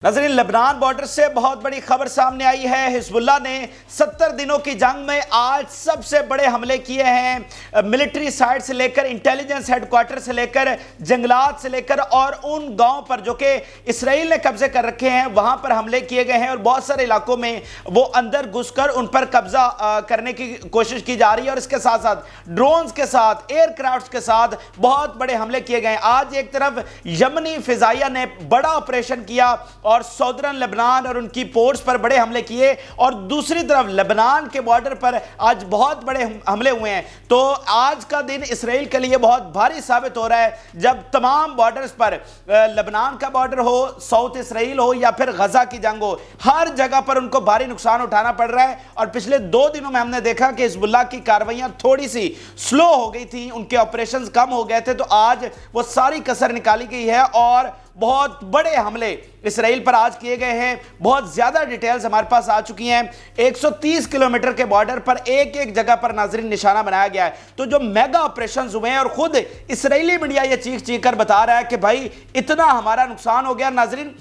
नाज़रीन, Lebanon border से बहुत बड़ी खबर सामने आई है। हिजबुल्लाह ने 70 दिनों की जंग में आज सबसे बड़े हमले किए हैं। मिलिट्री साइट से लेकर इंटेलिजेंस हेडक्वार्टर से लेकर जंगलात से लेकर और उन गांव पर जो कि इसराइल ने कब्जे कर रखे हैं वहां पर हमले किए गए हैं और बहुत सारे इलाकों में वो अंदर घुसकर उन पर कब्जा करने की कोशिश की जा रही है और इसके साथ साथ ड्रोन्स के साथ, एयरक्राफ्ट के साथ बहुत बड़े हमले किए गए। आज एक तरफ यमनी फिजाइया ने बड़ा ऑपरेशन किया और सौदर्न लेबनान और उनकी पोर्ट्स पर बड़े हमले किए और दूसरी तरफ लेबनान के बॉर्डर पर आज बहुत बड़े हमले हुए हैं। तो आज का दिन इसराइल के लिए बहुत भारी साबित हो रहा है जब तमाम बॉर्डर्स पर लेबनान का बॉर्डर हो, साउथ इसराइल हो या फिर गजा की जंग हो, हर जगह पर उनको भारी नुकसान उठाना पड़ रहा है। और पिछले 2 दिनों में हमने देखा कि हिजबुल्लाह की कार्रवाइयां थोड़ी सी स्लो हो गई थी, उनके ऑपरेशंस कम हो गए थे, तो आज वो सारी कसर निकाली गई है और बहुत बड़े हमले इसराइल पर आज किए गए हैं। बहुत ज्यादा डिटेल्स हमारे पास आ चुकी हैं। 130 किलोमीटर के बॉर्डर पर एक एक जगह पर नाज़रीन निशाना बनाया गया है। तो जो मेगा ऑपरेशंस हुए हैं और खुद इसराइली मीडिया ये चीख चीख कर बता रहा है कि भाई इतना हमारा नुकसान हो गया। नाज़रीन,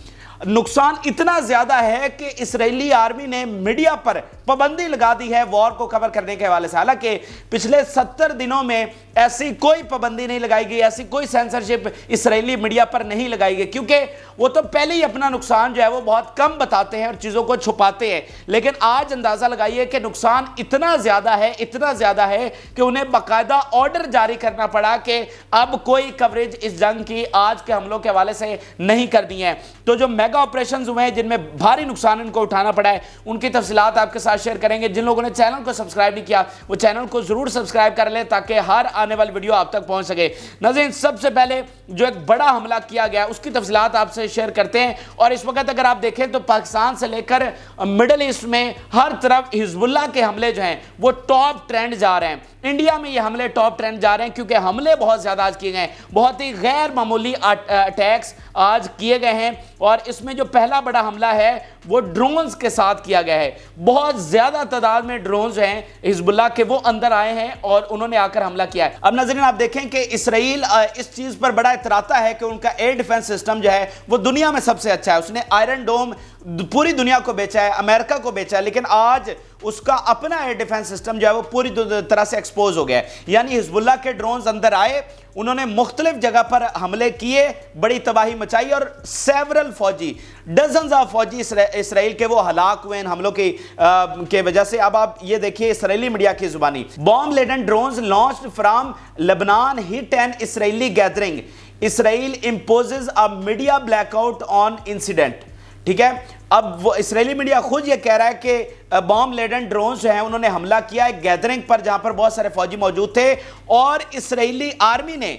नुकसान इतना ज्यादा है कि इसराइली आर्मी ने मीडिया पर पाबंदी लगा दी है वॉर को कवर करने के हवाले से। हालांकि पिछले 70 दिनों में ऐसी कोई पाबंदी नहीं लगाई गई, ऐसी कोई सेंसरशिप इसराइली मीडिया पर नहीं लगाई गई, क्योंकि वो तो पहले ही अपना नुकसान जो है वो बहुत कम बताते हैं और चीजों को छुपाते हैं। लेकिन आज अंदाजा लगाइए कि नुकसान इतना ज्यादा है कि उन्हें बाकायदा ऑर्डर जारी करना पड़ा कि अब कोई कवरेज इस जंग की आज के हमलों के हवाले से नहीं करनी है। तो जो मेगा ऑपरेशंस हुए हैं जिनमें भारी नुकसान इनको उठाना पड़ा है, उनकी तफसीलात आपके साथ शेयर करेंगे। जिन लोगों ने चैनल को सब्सक्राइब नहीं किया वो चैनल को जरूर सब्सक्राइब कर ले ताकि हर आने वाली वीडियो आप तक पहुंच सके। नाज़रीन, सबसे पहले जो एक बड़ा हमला किया गया उसकी तफसीलात आपसे शेयर करते हैं। और इस वक्त अगर आप देखें तो पाकिस्तान से लेकर मिडल ईस्ट में हर तरफ हिजबुल्लाह के हमले जो हैं वो टॉप ट्रेंड जा रहे हैं। इंडिया में ये हमले टॉप ट्रेंड जा रहे हैं क्योंकि हमले बहुत ज्यादा आज किए गए हैं। बहुत ही गैर मामूली अटैक्स आज किए गए हैं और इसमें जो पहला बड़ा हमला है वो ड्रोन्स के साथ किया गया है। बहुत ज्यादा तादाद में ड्रोन्स हैं हिजबुल्लाह के, वो अंदर आए हैं और उन्होंने आकर हमला किया है। अब नाज़रीन, आप देखें कि इसराइल इस चीज पर बड़ा इतराता है कि उनका एयर डिफेंस सिस्टम जो है वो दुनिया में सबसे अच्छा है। उसने आयरन डोम पूरी दुनिया को बेचा है, अमेरिका को बेचा है, लेकिन आज उसका अपना एयर डिफेंस सिस्टम जो है वो पूरी तरह से एक्सपोज हो गया है। यानी हिजबुल्लाह के ड्रोन्स अंदर आए, उन्होंने मुख्तलिफ जगह पर हमले किए, बड़ी तबाही मचाई और सेवरल फौजी, डजन्स ऑफ फौजी इसराइल के वो हलाक हुए इन हमलों की वजह से। अब आप ये देखिए इसराइली मीडिया की जुबानी, bomb laden drones launched from Lebanon hit an Israeli gathering, Israel imposes a media blackout on incident. ठीक है, अब वो इसराइली मीडिया खुद ये कह रहा है कि बॉम्ब लेडन ड्रोन्स जो हैं उन्होंने हमला किया एक गैदरिंग पर जहां पर बहुत सारे फौजी मौजूद थे और इसराइली आर्मी ने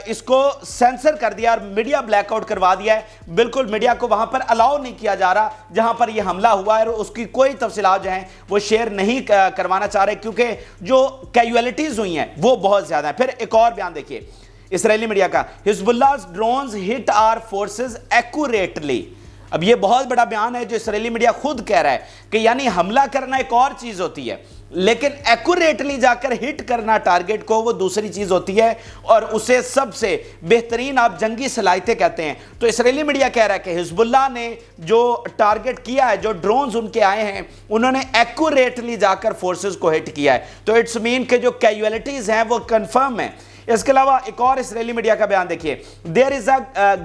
इसको सेंसर कर दिया और मीडिया ब्लैकआउट करवा दिया है। बिल्कुल मीडिया को वहां पर अलाउ नहीं किया जा रहा जहां पर यह हमला हुआ है और उसकी कोई तफसीलात जो हैं वो शेयर नहीं करवाना चाह रहे क्योंकि जो कैजुअलिटीज हुई हैं वो बहुत ज्यादा है। फिर एक और बयान देखिए इसराइली मीडिया का, Hezbollah drones hit our forces accurately. अब ये बहुत बड़ा बयान है जो इसराइली मीडिया खुद कह रहा है कि यानी हमला करना एक और चीज होती है लेकिन एक्यूरेटली जाकर हिट करना टारगेट को वो दूसरी चीज होती है और उसे सबसे बेहतरीन आप जंगी सलाहियतें कहते हैं। तो इसराइली मीडिया कह रहा है कि हिजबुल्लाह ने जो टारगेट किया है, जो ड्रोन्स उनके आए हैं, उन्होंने एक्यूरेटली जाकर फोर्सेस को हिट किया है। तो इट्स मीन के जो कैजुअलिटीज हैं वो कंफर्म है। इसके अलावा एक और इसराइली मीडिया का बयान देखिए, there is a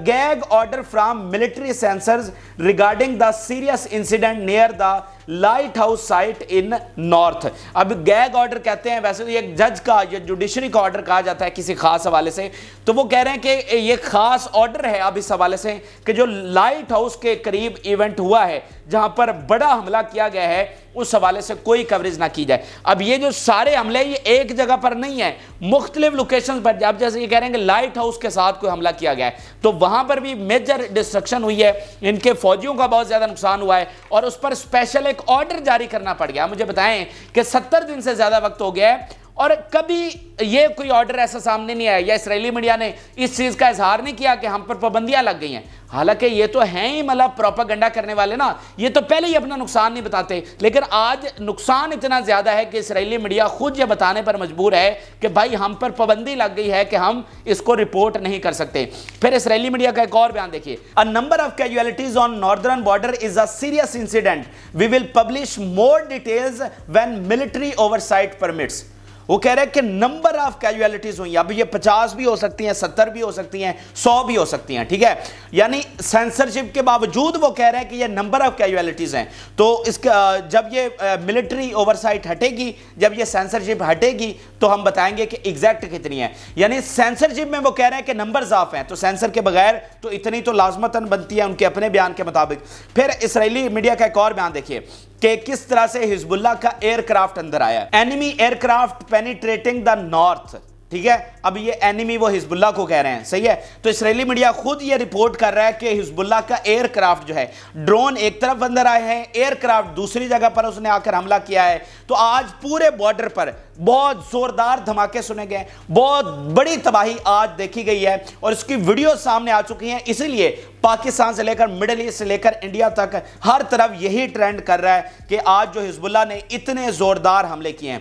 gag order from military censors regarding the serious incident near the light house site in north. अब गैग ऑर्डर कहते हैं, वैसे तो एक जज का या जुडिशरी का ऑर्डर कहा जाता है किसी खास हवाले से, तो वो कह रहे हैं कि ये खास ऑर्डर है अब इस हवाले से कि जो लाइट हाउस के करीब इवेंट हुआ है जहां पर बड़ा हमला किया गया है उस हवाले से कोई कवरेज ना की जाए। अब ये जो सारे हमले ये एक जगह पर नहीं है, मुख्तलिफ लोकेशन पर। अब जैसे ये कह रहे हैं कि लाइट हाउस के साथ कोई हमला किया गया है तो वहां पर भी मेजर डिस्ट्रक्शन हुई है, इनके फौजियों का बहुत ज्यादा नुकसान हुआ है और उस पर स्पेशल एक ऑर्डर जारी करना पड़ गया। मुझे बताएं कि 70 दिन से ज्यादा वक्त हो गया है اور کبھی یہ کوئی آرڈر ایسا سامنے نہیں آیا یا اسرائیلی میڈیا نے اس چیز کا اظہار نہیں کیا کہ ہم پر پابندیاں لگ گئی ہیں. حالانکہ یہ تو ہیں ہی مطلب پروپیگنڈا کرنے والے نا, یہ تو پہلے ہی اپنا نقصان نہیں بتاتے, لیکن آج نقصان اتنا زیادہ ہے کہ اسرائیلی میڈیا خود یہ بتانے پر مجبور ہے کہ بھائی ہم پر پابندی لگ گئی ہے کہ ہم اس کو رپورٹ نہیں کر سکتے. پھر اسرائیلی میڈیا کا ایک اور بیان دیکھیے. A number of casualties on northern border is a serious incident. We will publish more details when military oversight permits. وہ کہہ رہے ہیں کہ نمبر آف کیجویلٹیز ہوئی ہیں, اب یہ 50 بھی ہو سکتی ہیں, 70 بھی ہو سکتی ہیں, 100 بھی ہو سکتی ہیں, ٹھیک ہے, یعنی سینسرشپ کے باوجود وہ کہہ رہے ہیں کہ یہ نمبر آف کیجویلٹیز ہیں. تو اس کا جب یہ ملٹری اوورسائٹ ہٹے گی, جب یہ سینسرشپ ہٹے گی تو ہم بتائیں گے کہ ایگزیکٹ کتنی ہے. یعنی سینسرشپ میں وہ کہہ رہے ہیں کہ نمبرز آف ہیں, تو سینسر کے بغیر تو اتنی تو لازمتاً بنتی ہے ان کے اپنے بیان کے مطابق. پھر اسرائیلی میڈیا کا ایک اور بیان دیکھیے کہ کس طرح سے حزب اللہ کا ایئر کرافٹ اندر آیا ہے. اینیمی ایئر کرافٹ پینیٹریٹنگ دا نارتھ, ٹھیک ہے, اب یہ اینیمی وہ حزب اللہ کو کہہ رہے ہیں, صحیح ہے. تو اسرائیلی میڈیا خود یہ رپورٹ کر رہا ہے کہ حزب اللہ کا ایئر کرافٹ جو ہے, ڈرون ایک طرف اندر آئے ہیں, ایئر کرافٹ دوسری جگہ پر اس نے آ کر حملہ کیا ہے. تو آج پورے بارڈر پر بہت زوردار دھماکے سنے گئے, بہت بڑی تباہی آج دیکھی گئی ہے اور اس کی ویڈیو سامنے آ چکی ہیں. اسی لیے پاکستان سے لے کر مڈل ایسٹ سے لے کر انڈیا تک ہر طرف یہی ٹرینڈ کر رہا ہے کہ آج جو حزب اللہ نے اتنے زوردار حملے کیے ہیں.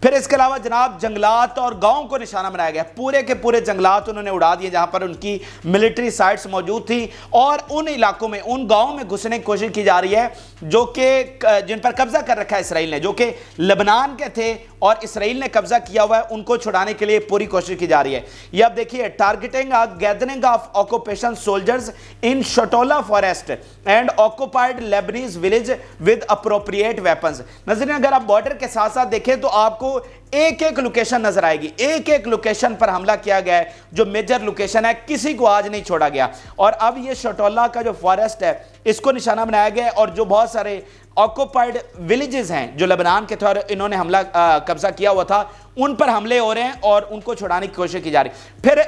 پھر اس کے علاوہ جناب جنگلات اور گاؤں کو نشانہ بنایا گیا, پورے کے پورے جنگلات انہوں نے اڑا دیے جہاں پر ان کی ملٹری سائٹس موجود تھی, اور ان علاقوں میں ان گاؤں میں گھسنے کی کوشش کی جا رہی ہے جو کہ جن پر قبضہ کر رکھا ہے اسرائیل نے, جو کہ لبنان کے تھے اور اسرائیل نے قبضہ کیا ہوا ہے, ان کو چھڑانے کے لیے پوری کوشش کی جا رہی ہے. یہ اب دیکھیے, targeting gathering of occupation soldiers in Shtula forest and occupied Lebanese village with appropriate weapons. ناظرین اگر آپ بارڈر کے ساتھ ساتھ دیکھیں تو آپ کو ایک ایک لوکیشن نظر آئے گی, ایک ایک لوکیشن پر حملہ کیا گیا ہے جو میجر لوکیشن ہے, کسی کو آج نہیں چھوڑا گیا. اور اب یہ شٹولا کا جو فارسٹ ہے اس کو نشانہ بنایا گیا ہے, اور جو بہت سارے آکوپائڈ ولیجز ہیں جو لبنان کے تھے اور انہوں نے حملہ قبضہ کیا ہوا تھا, ان پر حملے ہو رہے ہیں اور ان کو چھڑانے کی کوشش کی جا رہی. پھر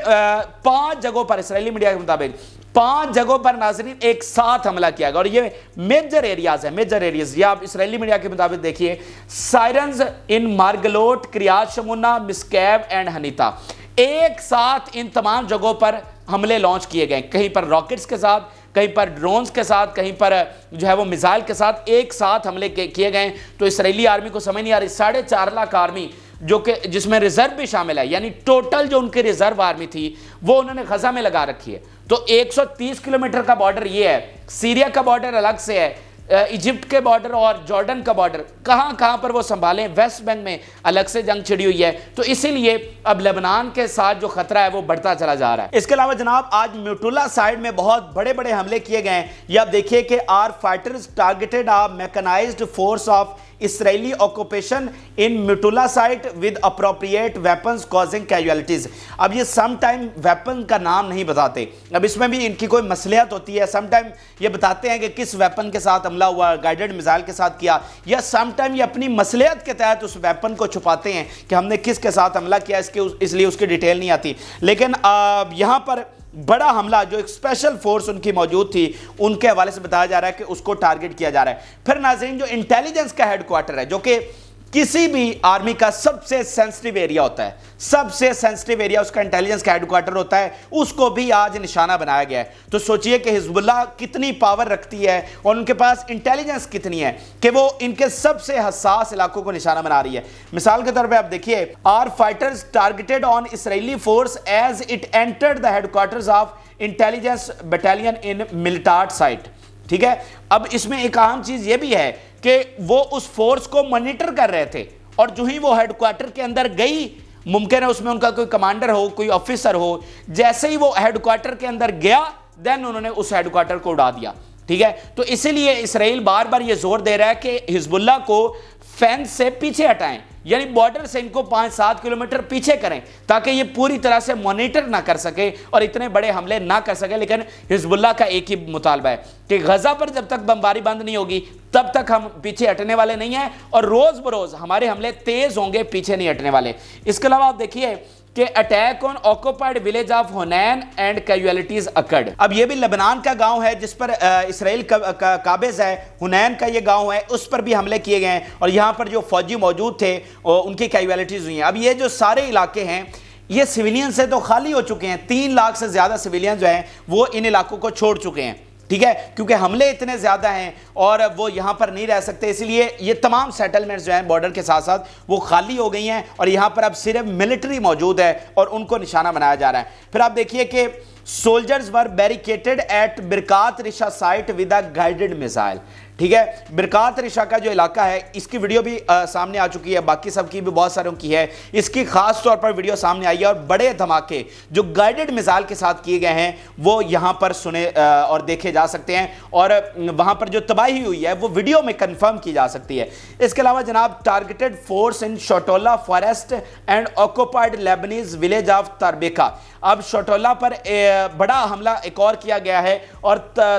5 جگہوں پر اسرائیلی میڈیا کے مطابق 5 جگہوں پر ناظرین ایک ساتھ حملہ کیا گیا, اور یہ میجر ایریاز ہیں, میجر ایریاز. یہ آپ اسرائیلی میڈیا کے مطابق دیکھیے, سائرنز ان مارگلوٹ, کریات شمونا, مسکیب اینڈ ہنیتا. ایک ساتھ ان تمام جگہوں پر حملے لانچ کیے گئے, کہیں پر راکٹس کے ساتھ, کہیں پر ڈرونز کے ساتھ, کہیں پر جو ہے وہ میزائل کے ساتھ, ایک ساتھ حملے کیے گئے. تو اسرائیلی آرمی کو سمجھ نہیں آ رہی, 4.5 لاکھ آرمی جو کہ جس میں ریزرو بھی شامل ہے, یعنی ٹوٹل جو ان کی ریزرو آرمی تھی وہ انہوں نے غزہ میں لگا رکھی ہے. تو 130 کلومیٹر کا بارڈر یہ ہے, سیریا کا بارڈر الگ سے ہے, ایجپٹ کے بارڈر اور جارڈن کا بارڈر کہاں کہاں پر وہ سنبھالیں, ویسٹ بینک میں الگ سے جنگ چھڑی ہوئی ہے. تو اسی لیے اب لبنان کے ساتھ جو خطرہ ہے وہ بڑھتا چلا جا رہا ہے. اس کے علاوہ جناب آج میوٹولا سائیڈ میں بہت بڑے بڑے حملے کیے گئے ہیں. یہ آپ دیکھیے کہ our fighters targeted a mechanized force of Israeli occupation in Metula site with appropriate weapons causing casualties. اب یہ سم ٹائم ویپن کا نام نہیں بتاتے, اب اس میں بھی ان کی کوئی مصلحت ہوتی ہے. سم ٹائم یہ بتاتے ہیں کہ کس ویپن کے ساتھ حملہ ہوا, گائیڈڈ میزائل کے ساتھ کیا, یا سم ٹائم یہ اپنی مصلحت کے تحت اس ویپن کو چھپاتے ہیں کہ ہم نے کس کے ساتھ حملہ کیا, اس لیے اس کی ڈیٹیل نہیں آتی. لیکن یہاں پر بڑا حملہ جو ایک اسپیشل فورس ان کی موجود تھی ان کے حوالے سے بتایا جا رہا ہے کہ اس کو ٹارگٹ کیا جا رہا ہے. پھر ناظرین جو انٹیلیجنس کا ہیڈ کوارٹر ہے جو کہ کسی بھی آرمی کا سب سے سینسٹیو ایریا ہوتا ہے, سب سے سینسٹیو ایریا اس کا انٹیلیجنس کا ہیڈ کوارٹر ہوتا ہے, اس کو بھی آج نشانہ بنایا گیا ہے. تو سوچئے کہ حزب اللہ کتنی پاور رکھتی ہے اور ان کے پاس انٹیلیجنس کتنی ہے کہ وہ ان کے سب سے حساس علاقوں کو نشانہ بنا رہی ہے. مثال کے طور پہ آپ دیکھیے, our fighters targeted on Israeli force as it entered the headquarters of intelligence battalion in Miltart site. ٹھیک ہے, اب اس میں ایک اہم چیز یہ بھی ہے کہ وہ اس فورس کو مانیٹر کر رہے تھے, اور جو ہی وہ ہیڈ کوارٹر کے اندر گئی, ممکن ہے اس میں ان کا کوئی کمانڈر ہو, کوئی آفیسر ہو, جیسے ہی وہ ہیڈ کوارٹر کے اندر گیا دین انہوں نے اس ہیڈ کوارٹر کو اڑا دیا. ٹھیک ہے, تو اسی لیے اسرائیل بار بار یہ زور دے رہا ہے کہ حزب اللہ کو فینس سے پیچھے ہٹائیں, یعنی بارڈر سے ان کو 5-7 کلومیٹر پیچھے کریں تاکہ یہ پوری طرح سے مانیٹر نہ کر سکے اور اتنے بڑے حملے نہ کر سکے. لیکن حزب اللہ کا ایک ہی مطالبہ ہے کہ غزہ پر جب تک بمباری بند نہیں ہوگی تب تک ہم پیچھے ہٹنے والے نہیں ہیں, اور روز بروز ہمارے حملے تیز ہوں گے, پیچھے نہیں ہٹنے والے. اس کے علاوہ آپ دیکھیے کہ attack on occupied village of Hunain and casualties occurred. اب یہ بھی لبنان کا گاؤں ہے جس پر اسرائیل قابض ہے، ہنین کا یہ گاؤں ہے، اس پر بھی حملے کیے گئے ہیں اور یہاں پر جو فوجی موجود تھے ان کی کیجویلٹیز ہوئی ہیں. اب یہ جو سارے علاقے ہیں یہ سویلین سے تو خالی ہو چکے ہیں، 3 لاکھ سے زیادہ سویلین جو ہیں وہ ان علاقوں کو چھوڑ چکے ہیں، ٹھیک ہے، کیونکہ حملے اتنے زیادہ ہیں اور وہ یہاں پر نہیں رہ سکتے، اس لیے یہ تمام سیٹلمنٹس جو ہیں بارڈر کے ساتھ ساتھ وہ خالی ہو گئی ہیں اور یہاں پر اب صرف ملٹری موجود ہے اور ان کو نشانہ بنایا جا رہا ہے. پھر آپ دیکھیے کہ soldiers were barricaded at Birkat Risha site with a guided missile. ٹھیک ہے، برکات رشا کا جو علاقہ ہے اس کی ویڈیو بھی سامنے آ چکی ہے، باقی سب کی بھی بہت ساروں کی ہے، اس کی خاص طور پر ویڈیو سامنے آئی ہے اور بڑے دھماکے جو گائیڈڈ میزائل کے ساتھ کیے گئے ہیں وہ یہاں پر سنے اور دیکھے جا سکتے ہیں اور وہاں پر جو تباہی ہوئی ہے وہ ویڈیو میں کنفرم کی جا سکتی ہے. اس کے علاوہ جناب targeted force in Shtula forest and occupied Lebanese village of Tarbikha. اب شوٹولا پر بڑا حملہ ایک اور کیا گیا ہے اور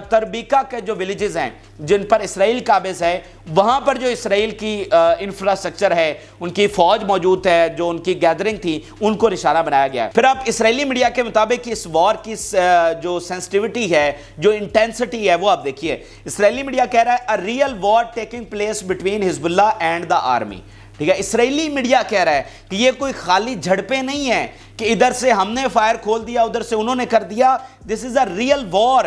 تربیکا کے جو ولیجز ہیں جن پر اسرائیل قابض ہے وہاں پر جو اسرائیل کی انفراسٹرکچر ہے، ان کی فوج موجود ہے، جو ان کی گیدرنگ تھی، ان کو نشانہ بنایا گیا ہے. پھر اب اسرائیلی میڈیا کے مطابق اس وار کی جو سینسٹیوٹی ہے، جو انٹینسٹی ہے، وہ آپ دیکھیے. اسرائیلی میڈیا کہہ رہا ہے a real war taking place between حزب اللہ and the army. ٹھیک ہے، اسرائیلی میڈیا کہہ رہا ہے کہ یہ کوئی خالی جھڑپیں نہیں ہیں کہ ادھر سے ہم نے فائر کھول دیا ادھر سے انہوں نے کر دیا. دس از اے ریئل وار.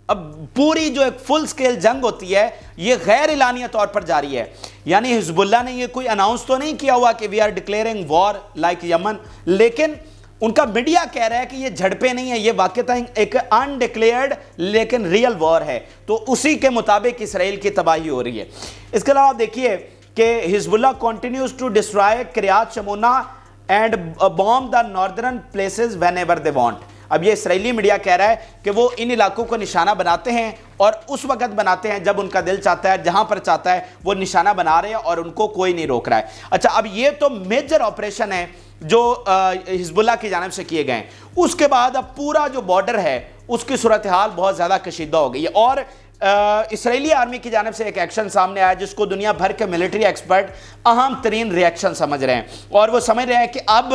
اب پوری جو ایک فل سکیل جنگ ہوتی ہے یہ غیر اعلانیہ طور پر جاری ہے، یعنی حزب اللہ نے یہ کوئی اناؤنس تو نہیں کیا ہوا کہ we are declaring war like Yemen, لیکن ان کا میڈیا کہہ رہا ہے کہ یہ جھڑپیں نہیں ہیں، یہ واقعتاً ایک انڈکلیئرڈ لیکن ریئل وار ہے. تو اسی کے مطابق اسرائیل کی تباہی ہو رہی ہے. اس کے علاوہ آپ دیکھیے کہ Hezbollah continues to destroy Kiryat Shmona and bomb the northern places whenever they want. اب یہ اسرائیلی میڈیا کہہ رہا ہے کہ وہ ان علاقوں کو نشانہ بناتے ہیں اور اس وقت بناتے ہیں جب ان کا دل چاہتا ہے، جہاں پر چاہتا ہے وہ نشانہ بنا رہے ہیں اور ان کو کوئی نہیں روک رہا ہے. اچھا، اب یہ تو میجر آپریشن ہے جو حزب اللہ کی جانب سے کیے گئے ہیں. اس کے بعد اب پورا جو بارڈر ہے اس کی صورتحال بہت زیادہ کشیدہ ہو گئی ہے اور اسرائیلی آرمی کی جانب سے ایک ایکشن سامنے آیا جس کو دنیا بھر کے ملٹری ایکسپرٹ اہم ترین ریاکشن سمجھ رہے ہیں اور وہ سمجھ رہے ہیں کہ اب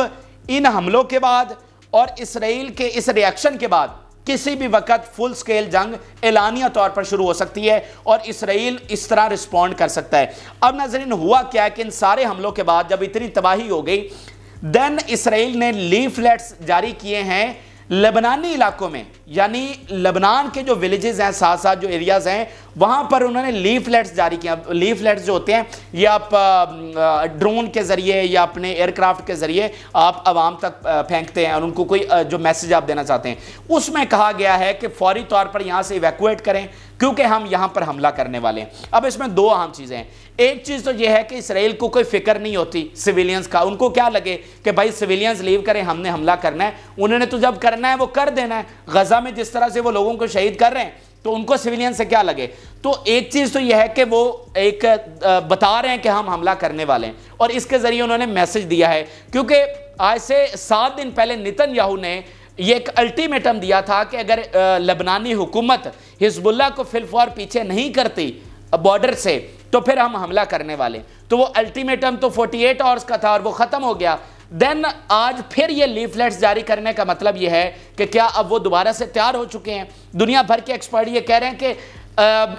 ان حملوں کے بعد اور اسرائیل کے اس ریاکشن کے بعد کسی بھی وقت فل سکیل جنگ اعلانیہ طور پر شروع ہو سکتی ہے اور اسرائیل اس طرح رسپونڈ کر سکتا ہے. اب ناظرین ہوا کیا ہے کہ ان سارے حملوں کے بعد جب اتنی تباہی ہو گئی دین اسرائیل نے لیفلیٹس جاری کیے ہیں لبنانی علاقوں میں، یعنی لبنان کے جو ولیجز ہیں ساتھ ساتھ جو ایریاز ہیں وہاں پر انہوں نے لیفلیٹس جاری کیا. لیفلیٹس جو ہوتے ہیں یہ آپ ڈرون کے ذریعے یا اپنے ایئر کرافٹ کے ذریعے آپ عوام تک پھینکتے ہیں اور ان کو کوئی جو میسج آپ دینا چاہتے ہیں. اس میں کہا گیا ہے کہ فوری طور پر یہاں سے ایویکویٹ کریں کیونکہ ہم یہاں پر حملہ کرنے والے ہیں. اب اس میں 2 اہم چیزیں ہیں. ایک چیز تو یہ ہے کہ اسرائیل کو کوئی فکر نہیں ہوتی سویلینز کا، ان کو کیا لگے کہ بھائی سویلینز لیو کریں، ہم نے حملہ کرنا ہے، انہوں نے تو جب کرنا ہے وہ کر دینا ہے. غزہ میں جس طرح سے وہ لوگوں کو شہید کر رہے ہیں تو ان کو سویلین سے کیا لگے. تو ایک چیز تو یہ ہے کہ وہ ایک بتا رہے ہیں کہ ہم حملہ کرنے والے ہیں اور اس کے ذریعے انہوں نے میسج دیا ہے کیونکہ آج سے 7 دن پہلے نتن یاہو نے یہ ایک الٹیمیٹم دیا تھا کہ اگر لبنانی حکومت حزب اللہ کو فی الفور پیچھے نہیں کرتی بارڈر سے تو پھر ہم حملہ کرنے والے. تو وہ الٹیمیٹم تو 48 آورز کا تھا اور وہ ختم ہو گیا. دین آج پھر یہ لیفلیٹس جاری کرنے کا مطلب یہ ہے کہ کیا اب وہ دوبارہ سے تیار ہو چکے ہیں. دنیا بھر کے ایکسپرٹ یہ کہہ رہے ہیں کہ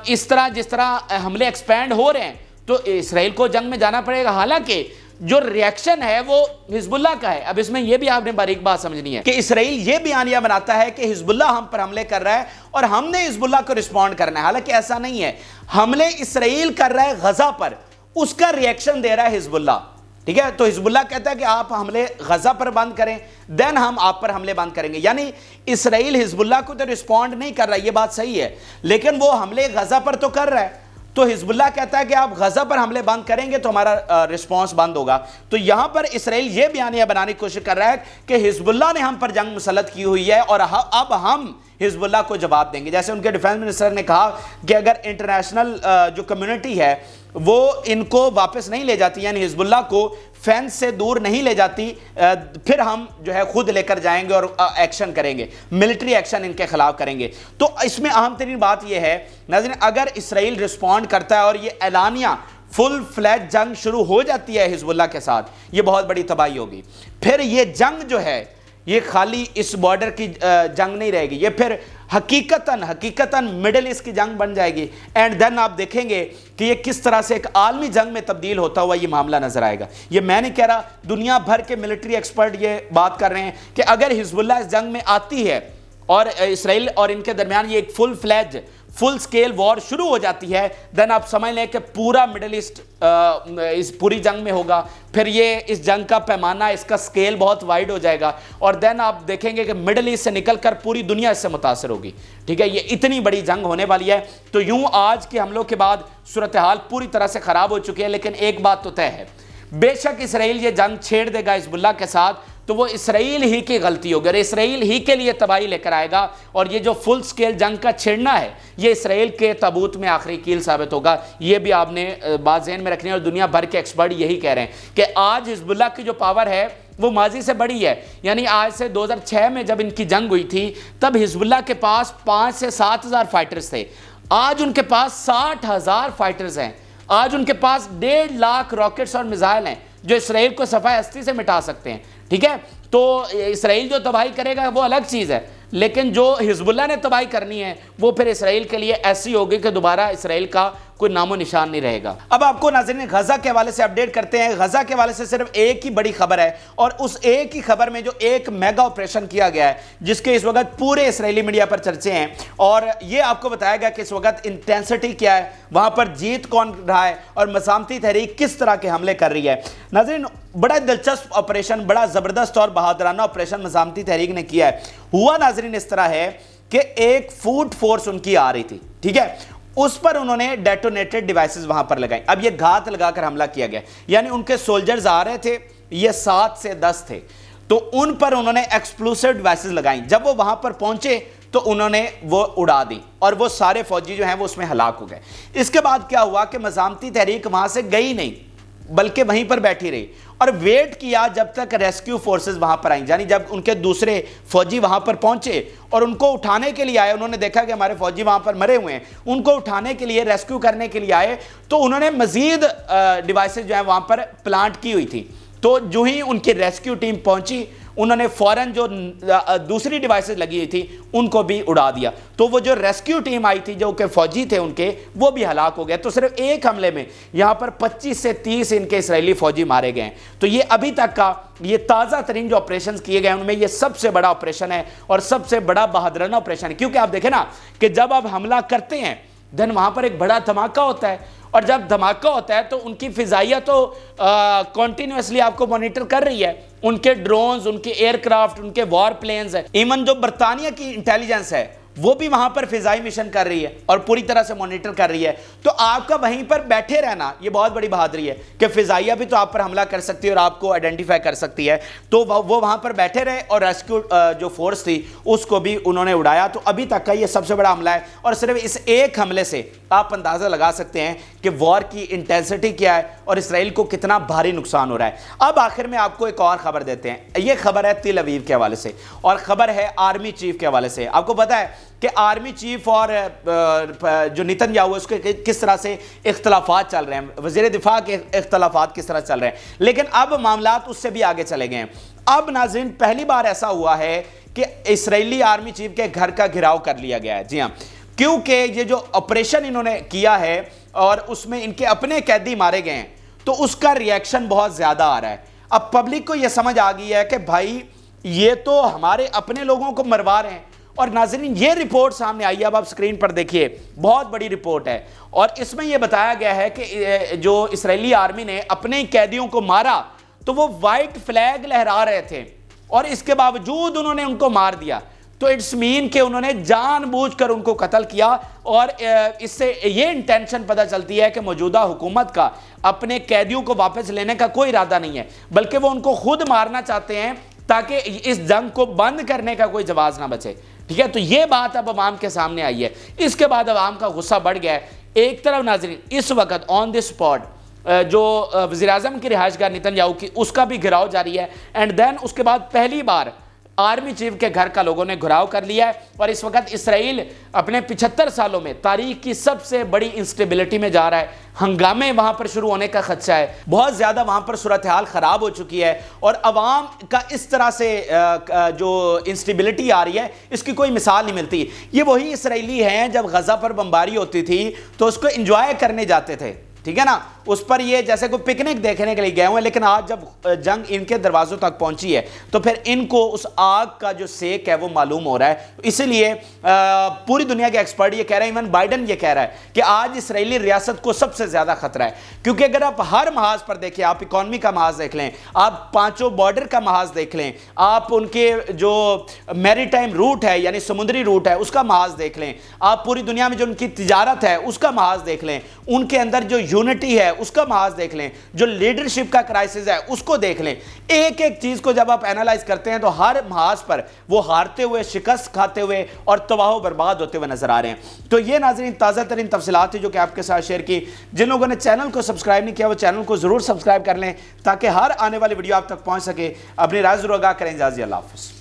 اس طرح جس طرح حملے ایکسپینڈ ہو رہے ہیں تو اسرائیل کو جنگ میں جانا پڑے گا. حالانکہ جو ریاکشن ہے وہ حزب اللہ کا ہے. اب اس میں یہ بھی آپ نے باریک بات سمجھنی ہے کہ اسرائیل یہ بیانیہ بناتا ہے کہ حزب اللہ ہم پر حملے کر رہا ہے اور ہم نے حزب اللہ کو رسپونڈ کرنا ہے. حالانکہ ایسا نہیں ہے. حملے اسرائیل کر رہا ہے غزہ پر، اس کا ریاکشن دے رہا ہے حزب اللہ. ٹھیک ہے، تو حزب اللہ کہتا ہے کہ آپ حملے غزہ پر بند کریں دین ہم آپ پر حملے بند کریں گے. یعنی اسرائیل حزب اللہ کو تو رسپونڈ نہیں کر رہا، یہ بات صحیح ہے، لیکن وہ حملے غزہ پر تو کر رہا ہے. تو حزب اللہ کہتا ہے کہ آپ غزہ پر حملے بند کریں گے تو ہمارا رسپانس بند ہوگا. تو یہاں پر اسرائیل یہ بیانیہ بنانے کی کوشش کر رہا ہے کہ حزب اللہ نے ہم پر جنگ مسلط کی ہوئی ہے اور اب ہم حزب اللہ کو جواب دیں گے. جیسے ان کے ڈیفنس منسٹر نے کہا کہ اگر انٹرنیشنل جو کمیونٹی ہے وہ ان کو واپس نہیں لے جاتی، یعنی حزب اللہ کو فینس سے دور نہیں لے جاتی، پھر ہم جو ہے خود لے کر جائیں گے اور ایکشن کریں گے، ملٹری ایکشن ان کے خلاف کریں گے. تو اس میں اہم ترین بات یہ ہے ناظرین، اگر اسرائیل رسپونڈ کرتا ہے اور یہ اعلانیہ फुल फ्लैज जंग शुरू हो जाती है हिजबुल्लाह के साथ, ये बहुत बड़ी तबाही होगी। फिर ये जंग जो है ये खाली इस बॉर्डर की जंग नहीं रहेगी, ये फिर हकीकतन मिडिल ईस्ट की जंग बन जाएगी। एंड देन आप देखेंगे कि ये किस तरह से एक आलमी जंग में तब्दील होता हुआ ये मामला नजर आएगा। ये मैं नहीं कह रहा, दुनिया भर के मिलिट्री एक्सपर्ट ये बात कर रहे हैं कि अगर हिजबुल्लाह इस जंग में आती है और इसराइल और इनके दरमियान ये एक फुल स्केल वॉर शुरू हो जाती है, देन आप समझ लें कि पूरा मिडिल ईस्ट इस पूरी जंग में होगा। फिर ये इस जंग का पैमाना, इसका स्केल बहुत वाइड हो जाएगा और देन आप देखेंगे कि मिडिल ईस्ट से निकलकर पूरी दुनिया इससे मुतासर होगी। ठीक है, ये इतनी बड़ी जंग होने वाली है। तो यूं आज के हमलों के बाद सूरत हाल पूरी तरह से खराब हो चुकी है, लेकिन एक बात तो तय है, बेशक इसराइल ये जंग छेड़ देगा हिजबुल्लाह के साथ तो वो इसराइल ही की गलती होगी और इसराइल ही के लिए तबाही लेकर आएगा। और ये जो फुल स्केल जंग का छेड़ना है ये इसराइल के ताबूत में आखिरी कील साबित होगा। ये भी आपने बात ज़हन में रखनी है और दुनिया भर के एक्सपर्ट यही कह रहे हैं कि आज हिजबुल्लाह की जो पावर है वो माजी से बड़ी है। यानी आज से 2006 में जब इनकी जंग हुई थी तब हिजबुल्लाह के पास 5 से 7 हज़ार फाइटर्स थे, आज उनके पास 60,000 फाइटर्स हैं। आज उनके पास 1.5 लाख रॉकेट्स और मिसाइल हैं जो इसराइल को सफ़ाए हस्ती से मिटा सकते हैं। ठीक है, तो इसराइल जो तबाही करेगा वो अलग चीज़ है, लेकिन जो हिजबुल्लाह ने तबाही करनी है वो फिर इसराइल के लिए ऐसी होगी कि दोबारा इसराइल का कोई नामो निशान नहीं रहेगा। अब आपको नाज़रीन गजा के हवाले से अपडेट करते हैं। गजा के हवाले से सिर्फ एक ही बड़ी खबर है और उस एक ही खबर में जो एक मेगा ऑपरेशन किया गया है जिसके इस वक्त पूरे इसराइली मीडिया पर चर्चे हैं और ये आपको बताया गया कि इस वक्त इंटेंसिटी क्या है, वहां पर जीत कौन रहा है और मसामती तहरीक किस तरह के हमले कर रही है। नाज़रीन बड़ा दिलचस्प ऑपरेशन, बड़ा ज़बरदस्त और बहादुराना ऑपरेशन मसामती तहरीक ने किया है। हुआ नाज़रीन इस तरह है कि एक फूड फोर्स उनकी आ रही थी, ठीक है, उस पर उन्होंने डेटोनेटेड डिवाइसेस वहां पर लगाई। अब ये घात लगाकर हमला किया गया, यानी उनके सोल्जर्स आ रहे थे, ये 7 से 10 थे, तो उन पर उन्होंने एक्सप्लोसिव डिवाइसेस लगाई। जब वो वहां पर पहुंचे तो उन्होंने वो उड़ा दी और वो सारे फौजी जो हैं वो उसमें हलाक हो गए। इसके बाद क्या हुआ कि मज़ामती तहरीक वहां से गई नहीं बल्कि वहीं पर बैठी रही और वेट किया जब तक रेस्क्यू फोर्सेस वहां पर आई। यानी जब उनके दूसरे फौजी वहां पर पहुंचे और उनको उठाने के लिए आए, उन्होंने देखा कि हमारे फौजी वहां पर मरे हुए हैं, उनको उठाने के लिए, रेस्क्यू करने के लिए आए, तो उन्होंने मजीद डिवाइसेस जो है वहां पर प्लांट की हुई थी। तो जो ही उनकी रेस्क्यू टीम पहुंची उन्होंने फौरन जो दूसरी डिवाइसेस लगी हुई थी उनको भी उड़ा दिया। तो वो जो रेस्क्यू टीम आई थी, जो के फौजी थे उनके, वो भी हलाक हो गए। तो सिर्फ एक हमले में यहाँ पर 25 से 30 इनके इसराइली फौजी मारे गए हैं। तो ये अभी तक का ये ताज़ा तरीन जो ऑपरेशन किए गए उनमें ये सबसे बड़ा ऑपरेशन है और सबसे बड़ा बहादुराना ऑपरेशन है। क्योंकि आप देखें ना कि जब आप हमला करते हैं देन वहाँ पर एक बड़ा धमाका होता है और जब धमाका होता है तो उनकी फिजाइया तो कॉन्टिन्यूसली आपको मॉनिटर कर रही है, उनके ड्रोन्स, उनके एयरक्राफ्ट, उनके वॉर प्लेन्स है, इवन जो बरतानिया की इंटेलिजेंस है वो भी वहां पर फिजाई मिशन कर रही है और पूरी तरह से मॉनिटर कर रही है। तो आपका वहीं पर बैठे रहना ये बहुत बड़ी बहादुरी है कि फिजाइया भी तो आप पर हमला कर सकती है और आपको आइडेंटिफाई कर सकती है। तो वो वहां पर बैठे रहे और रेस्क्यू जो फोर्स थी उसको भी उन्होंने उड़ाया। तो अभी तक का ये सबसे बड़ा हमला है और सिर्फ इस एक हमले से आप अंदाजा लगा सकते हैं कि वॉर की इंटेंसिटी क्या है और इसराइल को कितना भारी नुकसान हो रहा है। अब आखिर में आपको एक और खबर देते हैं। ये खबर है तेल अवीव के हवाले से और खबर है आर्मी चीफ के हवाले से। आपको पता है कि आर्मी चीफ और जो नेतन्याहू है उसके किस तरह से इख्तलाफात चल रहे हैं, वज़ीर दिफा के इख्तलाफात किस तरह चल रहे हैं, लेकिन अब मामलात उससे भी आगे चले गए हैं। अब नाज़रीन पहली बार ऐसा हुआ है कि इसराइली आर्मी चीफ के घर का घेराव कर लिया गया है। जी हाँ, क्योंकि ये जो ऑपरेशन इन्होंने किया है और उसमें इनके अपने कैदी मारे गए हैं तो उसका रिएक्शन बहुत ज़्यादा आ रहा है। अब पब्लिक को यह समझ आ गई है कि भाई ये तो हमारे अपने लोगों को मरवा रहे हैं। और नाज़रीन ये रिपोर्ट सामने आई है, अब आप स्क्रीन पर देखिए, बहुत बड़ी रिपोर्ट है और इसमें यह बताया गया है कि जो इसराइली आर्मी ने अपने कैदियों को मारा तो वो वाइट फ्लैग लहरा रहे थे और इसके बावजूद उन्होंने उनको मार दिया। तो इट्स मीन कि उन्होंने जानबूझकर उनको कत्ल किया और इससे ये इंटेंशन पता चलती है कि मौजूदा हुकूमत का अपने कैदियों को वापस लेने का कोई इरादा नहीं है, बल्कि वो उनको खुद मारना चाहते हैं ताकि इस जंग को बंद करने का कोई जवाब ना बचे। ठीक है, तो ये बात अब अवाम के सामने आई है। इसके बाद अवाम का गुस्सा बढ़ गया है। एक तरफ नाज़रीन इस वक्त ऑन द स्पॉट जो वज़ीर आज़म की रिहाइशगाह नेतन्याहू की उसका भी घेराव जारी है एंड देन उसके बाद पहली बार आर्मी चीफ के घर का लोगों ने घुराव कर लिया है और इस वक्त इसराइल अपने 75 सालों में तारीख की सबसे बड़ी इंस्टेबिलिटी में जा रहा है। हंगामे वहां पर शुरू होने का खदशा है, बहुत ज्यादा वहां पर सूरत हाल खराब हो चुकी है और अवाम का इस तरह से जो इंस्टेबिलिटी आ रही है इसकी कोई मिसाल नहीं मिलती। ये वही इसराइली हैं जब गजा पर बमबारी होती थी तो उसको एंजॉय करने जाते थे, ठीक है ना, उस पर ये जैसे कोई पिकनिक देखने के लिए गए हुए हैं। लेकिन आज जब जंग इनके दरवाजों तक पहुंची है तो फिर इनको उस आग का जो सेक है वो मालूम हो रहा है। इसीलिए पूरी दुनिया के एक्सपर्ट ये कह रहे हैं, इवन बाइडन ये कह रहा है कि आज इसराइली रियासत को सबसे ज्यादा खतरा है। क्योंकि अगर आप हर महाज पर देखें, आप इकॉनमी का महाज देख लें, आप पांचों बॉर्डर का महाज देख लें, आप उनके जो मैरीटाइम रूट है यानी समुद्री रूट है उसका महाज देख लें, आप पूरी दुनिया में जो उनकी तिजारत है उसका महाज देख लें, उनके अंदर जो यूनिटी है उसका महाज देख लें, जो लीडरशिप का क्राइसिस है उसको देख लें। एक एक चीज को जब आप एनालाइज करते हैं तो हर महाज पर वो हारते हुए, शिकस्त खाते हुए और तबाह बर्बाद होते हुए नजर आ रहे हैं। तो ये नाज़रीन ताज़ा तरीन तफसीलात थी जो कि आपके साथ शेयर की। जिन लोगों ने चैनल को सब्सक्राइब नहीं किया वो चैनल को जरूर सब्सक्राइब कर लें ताकि हर आने वाली वीडियो आप तक पहुंच सके। अपनी राय जरूर आगाह करें। इजाज़त, अल्लाह हाफ़िज़।